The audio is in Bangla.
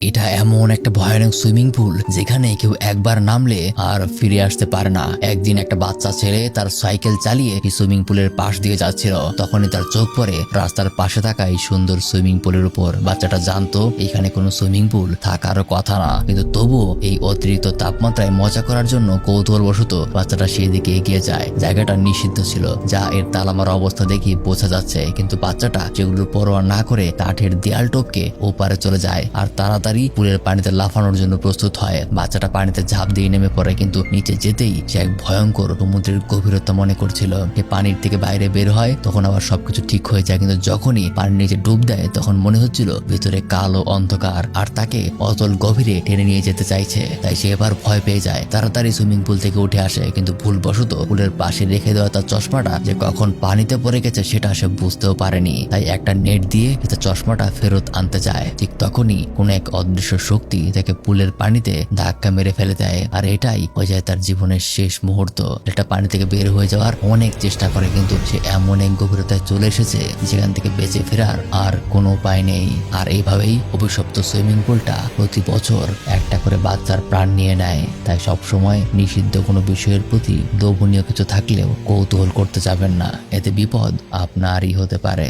এটা এমন একটা ভয়ানক সুইমিং পুল যেখানে কেউ একবার নামলে আর ফিরে আসতে পারে না। একদিন একটা বাচ্চা ছেলে তার সাইকেল চালিয়ে এই সুইমিং পুলের পাশ দিয়ে যাচ্ছিল, তখনই তার চোখ পড়ে রাস্তার পাশে থাকা এই সুন্দর সুইমিং পুলের উপর। বাচ্চাটা জানতো এখানে কোনো সুইমিং পুল থাকারও কথা না, কিন্তু তবুও এই অতিরিক্ত তাপমাত্রায় মজা করার জন্য কৌতূহলবশত বাচ্চাটা সেদিকে এগিয়ে যায়। জায়গাটা নিষিদ্ধ ছিল, যা এর তালামার অবস্থা দেখে বোঝা যাচ্ছে, কিন্তু বাচ্চাটা যেগুলোর পরোয়া না করে কাঠের দেয়াল টপকে ওপারে চলে যায় আর তাড়াতাড়ি পুলের পানিতে লাফানোর জন্য প্রস্তুত হয়। বাচ্চাটা পানিতে ঝাঁপ দিয়ে নেমে পড়ে, কিন্তু নিচে যেতেই সে এক ভয়ঙ্কর সমুদ্রের গভীরতা মনে করছিল। সে পানির থেকে বাইরে বের হয়, তখন আবার সবকিছু ঠিক হয়ে যায়, কিন্তু যখনই পানির নিচে ডুব দেয় তখন মনে হচ্ছিল ভিতরে কালো অন্ধকার আর তাকে অতল গভীরে টেনে নিয়ে যেতে চাইছে। তাই সে এবার ভয় পেয়ে যায়, তাড়াতাড়ি সুইমিং পুল থেকে উঠে আসে, কিন্তু ভুলবশত পুলের পাশে রেখে দেওয়া তার চশমাটা যে কখন পানিতে পড়ে গেছে সেটা সে বুঝতেও পারেনি। তাই একটা নেট দিয়ে তার চশমাটা ফেরত আনতে চায়। ঠিক তখনই কোন এক অদৃশ্য শক্তি তাকে পুলের পানিতে ধাক্কা মেরে ফেলে দেয়, আর এটাই হয়ে যায় তার জীবনের শেষ মুহূর্ত। এটা পানি থেকে বের হয়ে যাওয়ার অনেক চেষ্টা করে, কিন্তু সে এমন এক গভীরতায় চলে এসেছে যেখান থেকে বেঁচে ফেরার আর কোনো উপায় নেই। আর এইভাবেই অভিশপ্ত সুইমিং পুলটা প্রতি বছর একটা করে বাচ্চার প্রাণ নিয়ে নেয়। তাই সবসময় নিষিদ্ধ কোনো বিষয়ের প্রতি লোভনীয় কিছু থাকলেও কৌতূহল করতে যাবেন না, এতে বিপদ আপনারই হতে পারে।